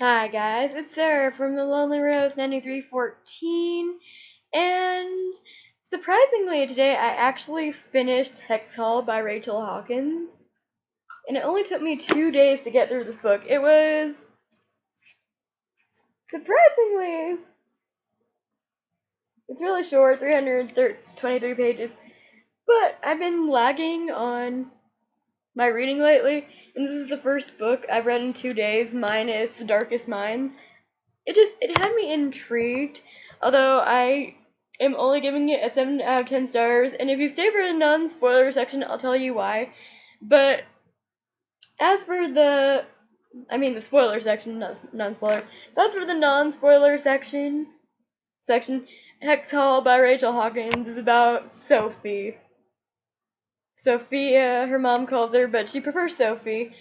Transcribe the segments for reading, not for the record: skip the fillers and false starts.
Hi guys, it's Sarah from the Lonely Rose 9314, and surprisingly today I actually finished Hex Hall by Rachel Hawkins, and it only took me 2 days to get through this book. It was surprisingly, it's really short, 323 pages, but I've been lagging on my reading lately, and this is the first book I've read in 2 days, minus The Darkest Minds. It had me intrigued, although I am only giving it a 7 out of 10 stars, and if you stay for the non-spoiler section, I'll tell you why. But as for the spoiler section, not non-spoiler, as for the non-spoiler section, Hex Hall by Rachel Hawkins is about Sophie. Sophia, her mom calls her, but she prefers Sophie.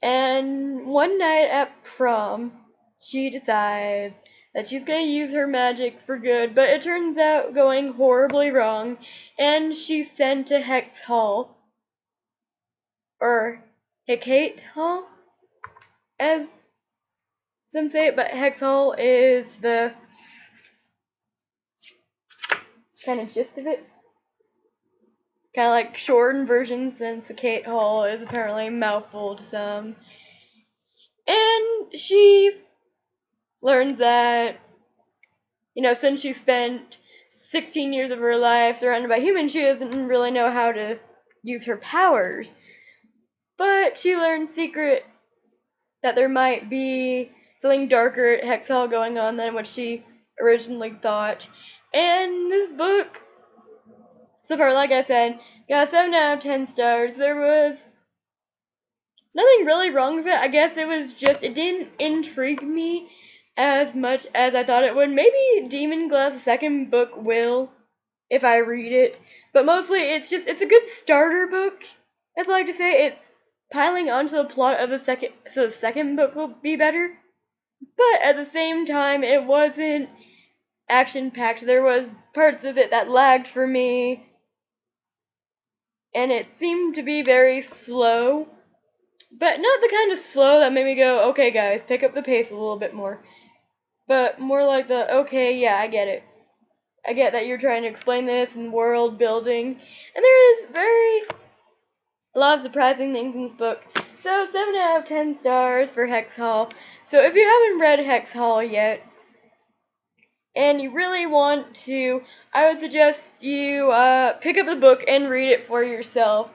And one night at prom, she decides that she's going to use her magic for good, but it turns out going horribly wrong, and she's sent to Hex Hall, or Hecate Hall, as some say it, but Hex Hall is the kind of gist of it. Kind of like shortened version, since Hecate Hall is apparently a mouthful to some. And she learns that, since she spent 16 years of her life surrounded by humans, she doesn't really know how to use her powers. But she learns secret that there might be something darker at Hex Hall going on than what she originally thought. And this book, so far, like I said, got 7 out of 10 stars. There was nothing really wrong with it. I guess it was just, it didn't intrigue me as much as I thought it would. Maybe Demon Glass, the second book, will, if I read it. But mostly, it's a good starter book. As I like to say, it's piling onto the plot of the second, so the second book will be better. But at the same time, it wasn't action-packed. There was parts of it that lagged for me, and it seemed to be very slow. But not the kind of slow that made me go, okay guys, pick up the pace a little bit more. But more like the, okay, yeah, I get it. I get that you're trying to explain this and world building. And there is a lot of surprising things in this book. So 7 out of 10 stars for Hex Hall. So if you haven't read Hex Hall yet, and you really want to, I would suggest you pick up the book and read it for yourself.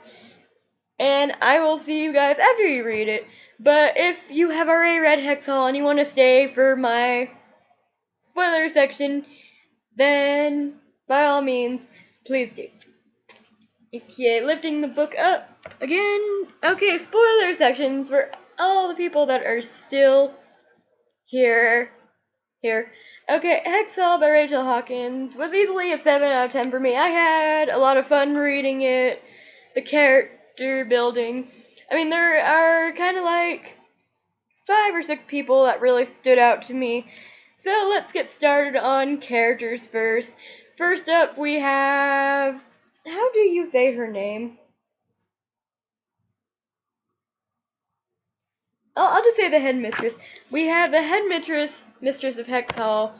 And I will see you guys after you read it. But if you have already read Hex Hall and you want to stay for my spoiler section, then by all means, please do. Okay, lifting the book up again. Okay, spoiler sections for all the people that are still here. Okay, Hex Hall by Rachel Hawkins was easily a 7 out of 10 for me. I had a lot of fun reading it. The character building. I mean, there are kind of like 5 or 6 people that really stood out to me. So let's get started on characters first. First up, we have, how do you say her name? I'll just say the headmistress. We have the mistress of Hex Hall.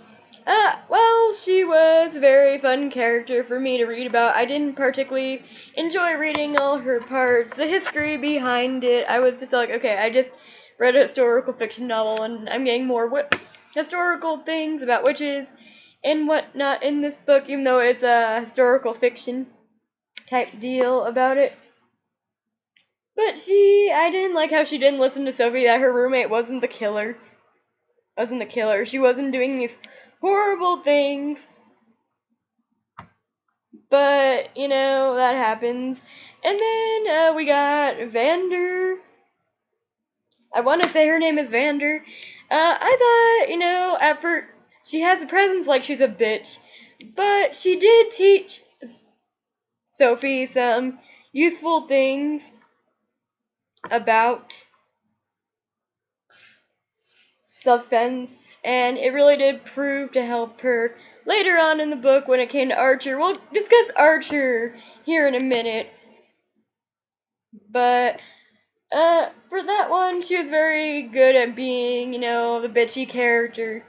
Well, she was a very fun character for me to read about. I didn't particularly enjoy reading all her parts. The history behind it, I was just like, okay, I just read a historical fiction novel, and I'm getting more historical things about witches and whatnot in this book, even though it's a historical fiction type deal about it. But I didn't like how she didn't listen to Sophie, that her roommate wasn't the killer. She wasn't doing these horrible things. But, that happens. And then we got Vander. I want to say her name is Vander. I thought, at first, she has a presence like she's a bitch. But she did teach Sophie some useful things about self-defense, and it really did prove to help her later on in the book when it came to Archer. We'll discuss Archer here in a minute, but For that one, she was very good at being, the bitchy character.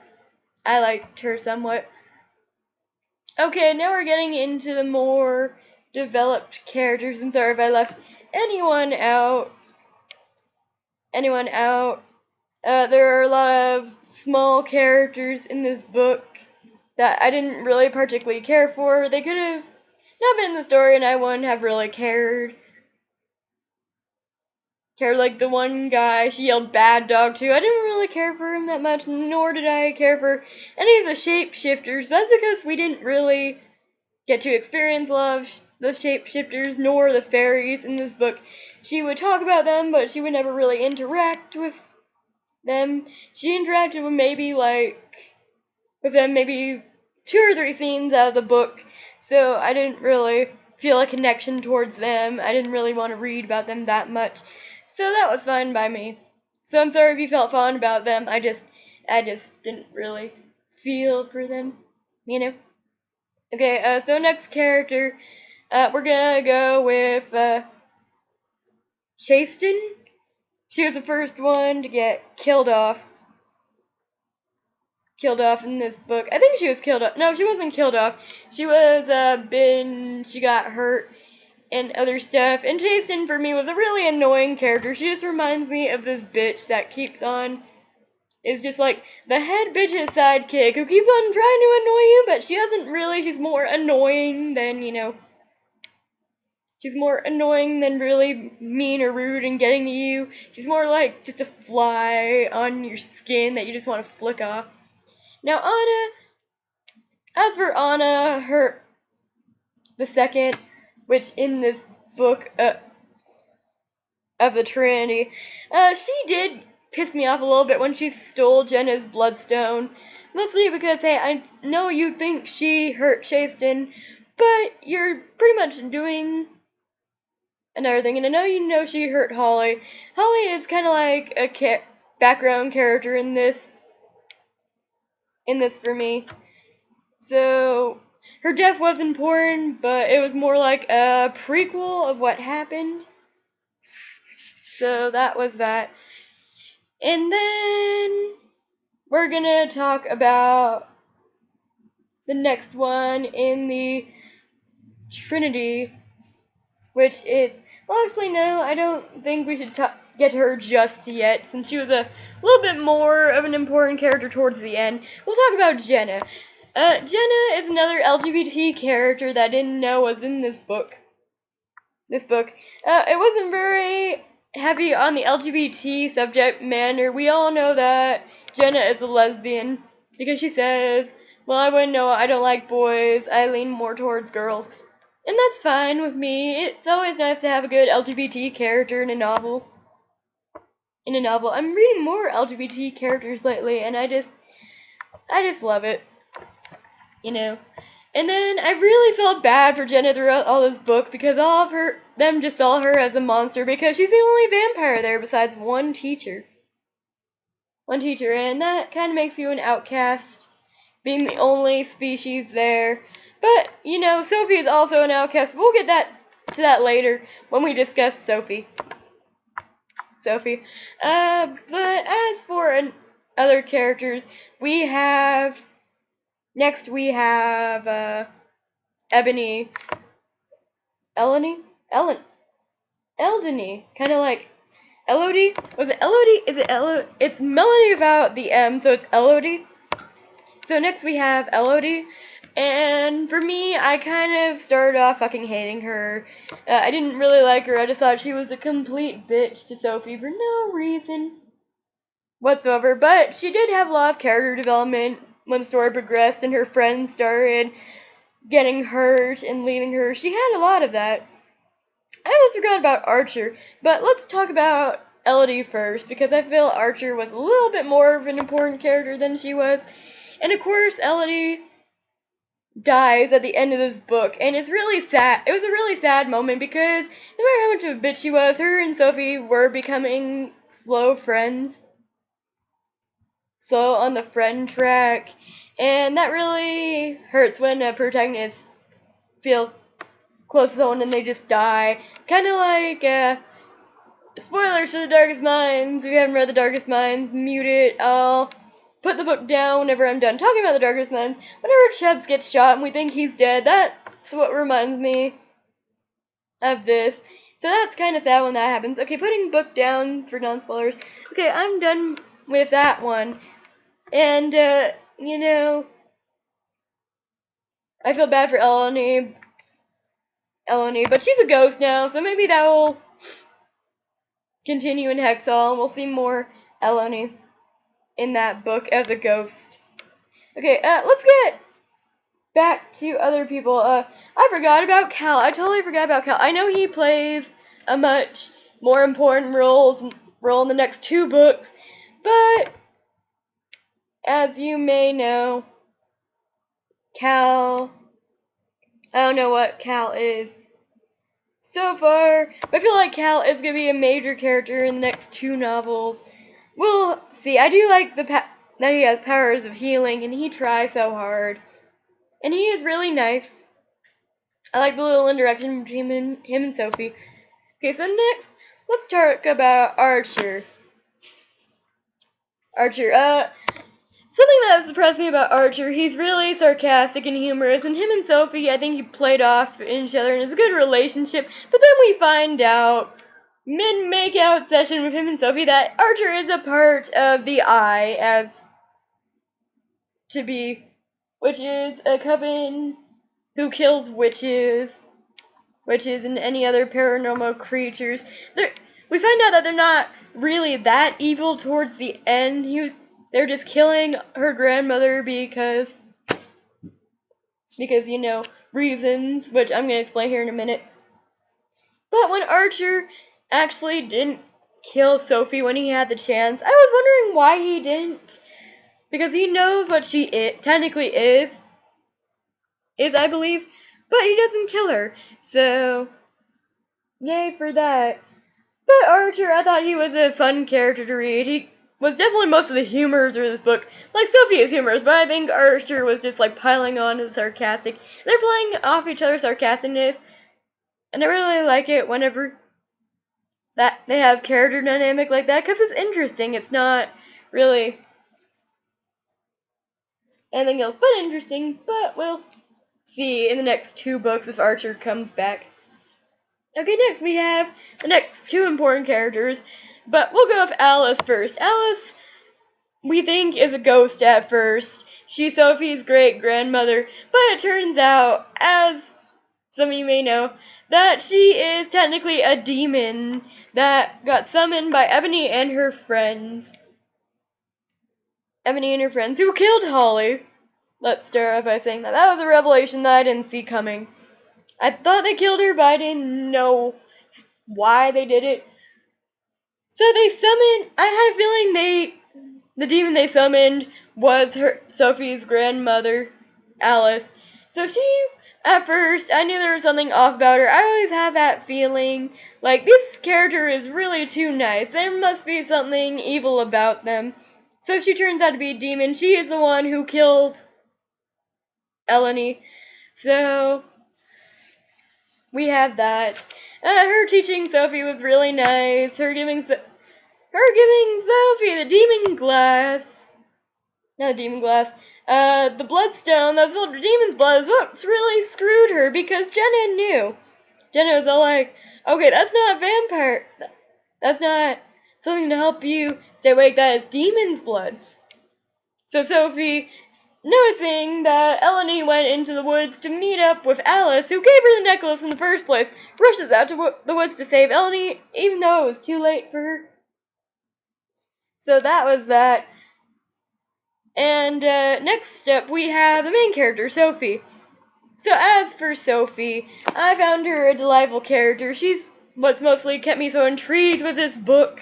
I liked her somewhat. Okay, now we're getting into the more developed characters. I'm sorry if I left anyone out. There are a lot of small characters in this book that I didn't really particularly care for. They could have not been in the story and I wouldn't have really cared. Like the one guy she yelled bad dog to. I didn't really care for him that much, nor did I care for any of the shapeshifters. But that's because we didn't really get to experience a lot of the shapeshifters nor the fairies in this book. She would talk about them, but she would never really interact with them. She interacted with them maybe 2 or 3 scenes out of the book, so I didn't really feel a connection towards them. I didn't really want to read about them that much, so that was fine by me. So I'm sorry if you felt fond about them. I just didn't really feel for them, Okay, so next character, we're gonna go with Chasten. She was the first one to get killed off in this book. I think she was killed off. No, she wasn't killed off. She was she got hurt and other stuff. And Chasten for me was a really annoying character. She just reminds me of this bitch that keeps on is just like the head bitch's sidekick who keeps on trying to annoy you, but she doesn't really. She's more annoying than, she's more annoying than really mean or rude and getting to you. She's more like just a fly on your skin that you just want to flick off. Now, as for Anna, the second, which in this book of the Trinity, she did piss me off a little bit when she stole Jenna's bloodstone. Mostly because, hey, I know you think she hurt Chasten, but you're pretty much doing another thing. And I know she hurt Holly. Holly is kind of like a background character in this for me. So her death was important, but it was more like a prequel of what happened. So that was that. And then we're gonna talk about the next one in the Trinity, which is, well, actually, no, I don't think we should get to her just yet, since she was a little bit more of an important character towards the end. We'll talk about Jenna. Jenna is another LGBT character that I didn't know was in this book. It wasn't very heavy on the LGBT subject matter. We all know that Jenna is a lesbian because she says, well, I wouldn't know, I don't like boys, I lean more towards girls. And that's fine with me. It's always nice to have a good LGBT character in a novel. I'm reading more LGBT characters lately, and I just love it. And then I really felt bad for Jenna throughout all this book because all of them just saw her as a monster because she's the only vampire there besides one teacher. And that kind of makes you an outcast, being the only species there. But, Sophie is also an outcast. We'll get to that later when we discuss Sophie. But as for other characters, we have Ebony, Eldony, kind of like Elodie. Was it Elodie? Is it Elodie? It's Melody without the M, so it's Elodie. So next we have Elodie, and for me, I kind of started off fucking hating her. I didn't really like her. I just thought she was a complete bitch to Sophie for no reason whatsoever. But she did have a lot of character development when the story progressed and her friends started getting hurt and leaving her. She had a lot of that. I almost forgot about Archer, but let's talk about Elodie first, because I feel Archer was a little bit more of an important character than she was. And of course, Elodie dies at the end of this book, and it's really sad. It was a really sad moment because no matter how much of a bitch she was, her and Sophie were becoming slow friends. Slow on the friend track, and that really hurts when a protagonist feels close to someone and they just die. Kind of like spoilers for The Darkest Minds. If you haven't read The Darkest Minds, mute it. I'll put the book down whenever I'm done talking about The Darkest Minds. Whenever Chubbs gets shot and we think he's dead, that's what reminds me of this. So that's kind of sad when that happens. Okay, putting book down for non-spoilers. Okay, I'm done with that one. And, you know, I feel bad for Eleni, but she's a ghost now, so maybe that will continue in Hexall, and we'll see more Eleni in that book as a ghost. Okay, let's get back to other people. I forgot about Cal. I totally forgot about Cal. I know he plays a much more important role in the next 2 books, but as you may know, Cal, I don't know what Cal is so far, but I feel like Cal is going to be a major character in the next 2 novels. We'll see. I do like that he has powers of healing, and he tries so hard. And he is really nice. I like the little interaction between him and Sophie. Okay, so next, let's talk about Archer. Something that surprised me about Archer, he's really sarcastic and humorous, and him and Sophie, I think he played off each other, and it's a good relationship. But then we find out, mid-make-out session with him and Sophie, that Archer is a part of the Eye, which is a coven who kills witches and any other paranormal creatures. We find out that they're not really that evil towards the end. They're just killing her grandmother because reasons, which I'm going to explain here in a minute. But when Archer actually didn't kill Sophie when he had the chance, I was wondering why he didn't. Because he knows what she technically is, I believe, but he doesn't kill her. So, yay for that. But Archer, I thought he was a fun character to read. He was definitely most of the humor through this book. Like, Sophie is humorous, but I think Archer was just, piling on to the sarcastic. They're playing off each other's sarcasticness, and I really like it whenever that they have character dynamic like that, because it's interesting. It's not really anything else but interesting, but we'll see in the next 2 books if Archer comes back. Okay, next we have the next 2 important characters, but we'll go with Alice first. Alice, we think, is a ghost at first. She's Sophie's great-grandmother, but it turns out, as some of you may know, that she is technically a demon that got summoned by Ebony and her friends. Ebony and her friends who killed Holly. Let's start off by saying that. That was a revelation that I didn't see coming. I thought they killed her, but I didn't know why they did it. So they summoned, I had a feeling the demon they summoned was Sophie's grandmother, Alice. So at first, I knew there was something off about her. I always have that feeling, like, this character is really too nice. There must be something evil about them. So she turns out to be a demon. She is the one who kills Eleni. So we have that. Her teaching Sophie was really nice. Her giving Sophie the demon glass. Not the demon glass. The bloodstone that was filled with demon's blood is what's really screwed her, because Jenna knew. Jenna was all like, okay, that's not vampire. That's not something to help you stay awake. That is demon's blood. So Sophie, noticing that Eleni went into the woods to meet up with Alice, who gave her the necklace in the first place, rushes out to the woods to save Eleni, even though it was too late for her. So that was that. And next step, we have the main character, Sophie. So as for Sophie, I found her a delightful character. She's what's mostly kept me so intrigued with this book,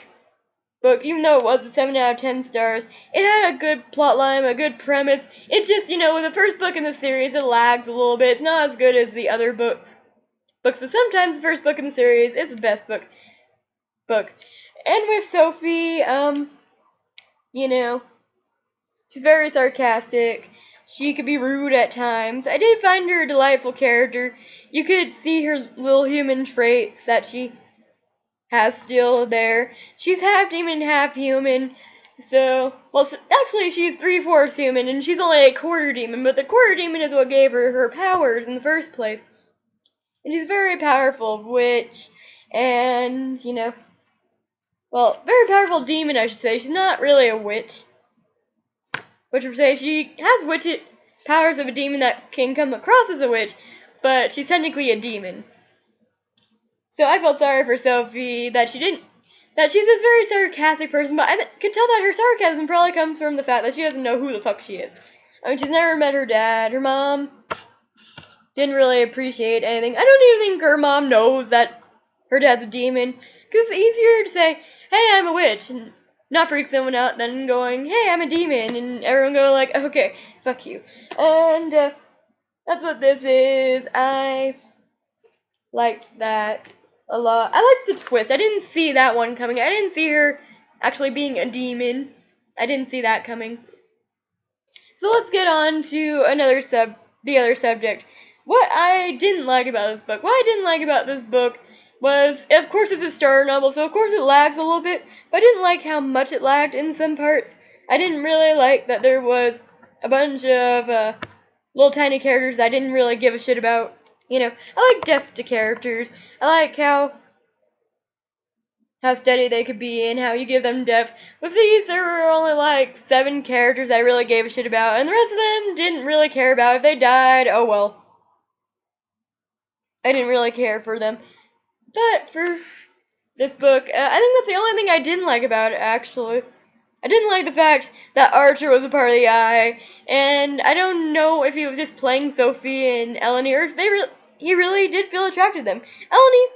even though it was a 7 out of 10 stars. It had a good plotline, a good premise. It just, with the first book in the series, it lags a little bit. It's not as good as the other books. But sometimes the first book in the series is the best book. And with Sophie, she's very sarcastic. She could be rude at times. I did find her a delightful character. You could see her little human traits that she Hastiel there. She's half demon, half human. So, well, actually, she's 3/4 human, and she's only a quarter demon, but the quarter demon is what gave her her powers in the first place. And she's very powerful witch, and, well, very powerful demon, I should say. She's not really a witch. Which would say she has witch powers of a demon that can come across as a witch, but she's technically a demon. So I felt sorry for Sophie that she's this very sarcastic person, but I could tell that her sarcasm probably comes from the fact that she doesn't know who the fuck she is. I mean, she's never met her dad. Her mom didn't really appreciate anything. I don't even think her mom knows that her dad's a demon, because it's easier to say, hey, I'm a witch, and not freak someone out than going, hey, I'm a demon, and everyone go like, okay, fuck you. And that's what this is. I liked that a lot. I liked the twist. I didn't see that one coming. I didn't see her actually being a demon. I didn't see that coming. So let's get on to the other subject. What I didn't like about this book. What I didn't like about this book was, of course, it's a starter novel, so of course it lags a little bit, but I didn't like how much it lagged in some parts. I didn't really like that there was a bunch of little tiny characters that I didn't really give a shit about. I like depth to characters. I like how steady they could be and how you give them depth. With these, there were only like 7 characters I really gave a shit about, and the rest of them didn't really care about. If they died, oh well. I didn't really care for them. But for this book, I think that's the only thing I didn't like about it, actually. I didn't like the fact that Archer was a part of the Eye, and I don't know if he was just playing Sophie and Eleni, or if he really did feel attracted to them. Eleni,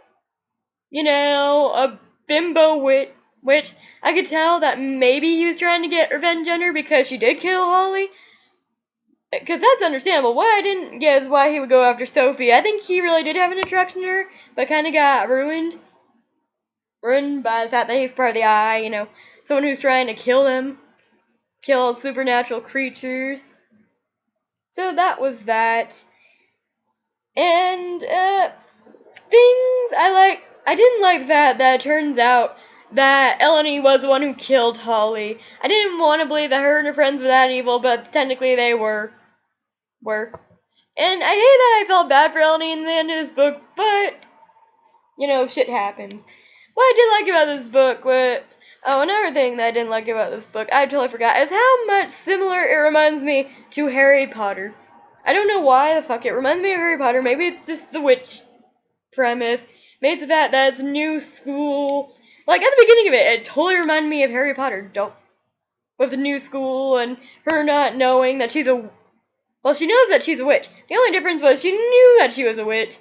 a bimbo witch, I could tell that maybe he was trying to get revenge on her because she did kill Holly. Because that's understandable. What I didn't get is why he would go after Sophie. I think he really did have an attraction to her, but kind of got ruined. Ruined by the fact that he's part of the Eye, someone who's trying to kill them. Kill supernatural creatures. So that was that. And, things I didn't like that it turns out that Eleni was the one who killed Holly. I didn't want to believe that her and her friends were that evil, but technically they were. And I hate that I felt bad for Eleni in the end of this book, but, shit happens. What I did like about this book another thing that I didn't like about this book, I totally forgot, is how much similar it reminds me to Harry Potter. I don't know why the fuck it reminds me of Harry Potter. Maybe it's just the witch premise. Maybe it's the fact that it's new school. Like, at the beginning of it totally reminded me of Harry Potter. With the new school and her not knowing that she's a... Well, she knows that she's a witch. The only difference was she knew that she was a witch.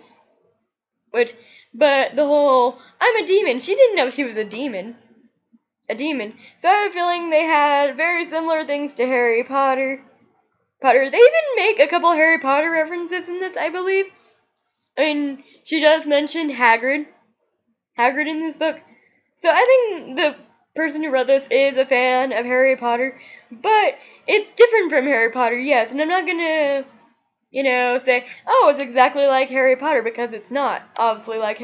But the whole, I'm a demon. She didn't know she was a demon. So I have a feeling they had very similar things to Harry Potter. They even make a couple Harry Potter references in this, I believe. I mean, she does mention Hagrid in this book. So I think the person who wrote this is a fan of Harry Potter, but it's different from Harry Potter, yes, and I'm not gonna, say, oh, it's exactly like Harry Potter, because it's not obviously like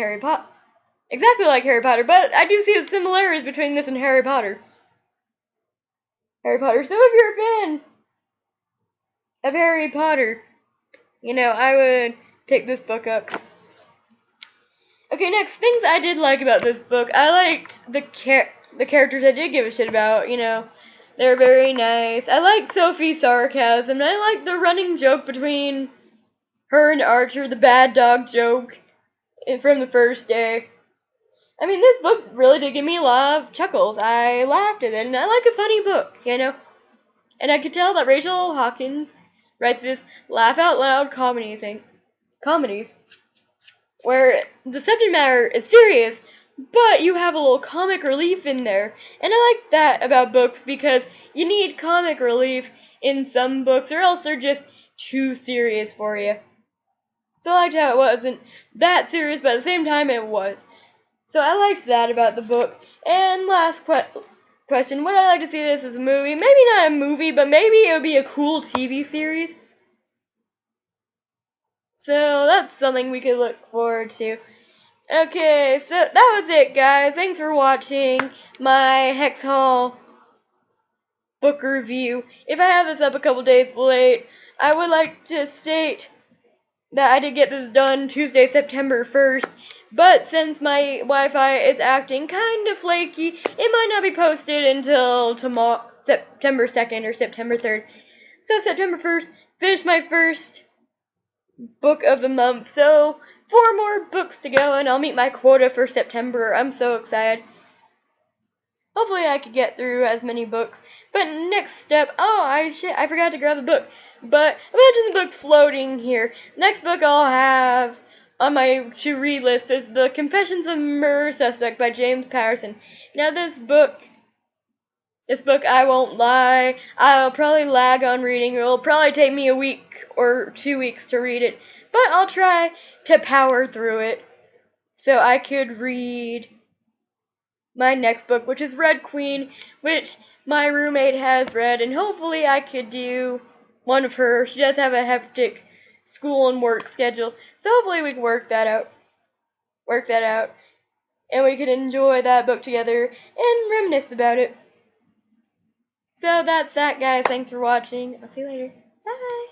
exactly like Harry Potter, but I do see the similarities between this and Harry Potter. So if you're a fan of Harry Potter, I would pick this book up. Okay, next, things I did like about this book. I liked the characters I did give a shit about, They're very nice. I liked Sophie's sarcasm, and I liked the running joke between her and Archer, the bad dog joke from the first day. I mean, this book really did give me a lot of chuckles. I laughed at it, and I like a funny book, And I could tell that Rachel Hawkins writes this laugh-out-loud comedies, where the subject matter is serious, but you have a little comic relief in there. And I like that about books, because you need comic relief in some books, or else they're just too serious for you. So I liked how it wasn't that serious, but at the same time it was. So I liked that about the book. And last question, would I like to see this as a movie? Maybe not a movie, but maybe it would be a cool TV series. So that's something we could look forward to. Okay, so that was it, guys. Thanks for watching my Hex Hall book review. If I have this up a couple days late, I would like to state that I did get this done Tuesday, September 1st, but since my Wi-Fi is acting kind of flaky, it might not be posted until tomorrow, September 2nd or September 3rd. So September 1st, finished my first book of the month, so 4 more books to go and I'll meet my quota for September. I'm so excited. Hopefully I could get through as many books. But next step, I forgot to grab the book. But imagine the book floating here. Next book I'll have on my to-read list is The Confessions of a Murder Suspect by James Patterson. Now this book, I won't lie, I'll probably lag on reading. It'll probably take me a week or 2 weeks to read it. But I'll try to power through it so I could read my next book, which is Red Queen, which my roommate has read, and hopefully I could do one of her. She does have a hectic school and work schedule, so hopefully we can work that out, and we can enjoy that book together and reminisce about it. So that's that, guys. Thanks for watching. I'll see you later. Bye!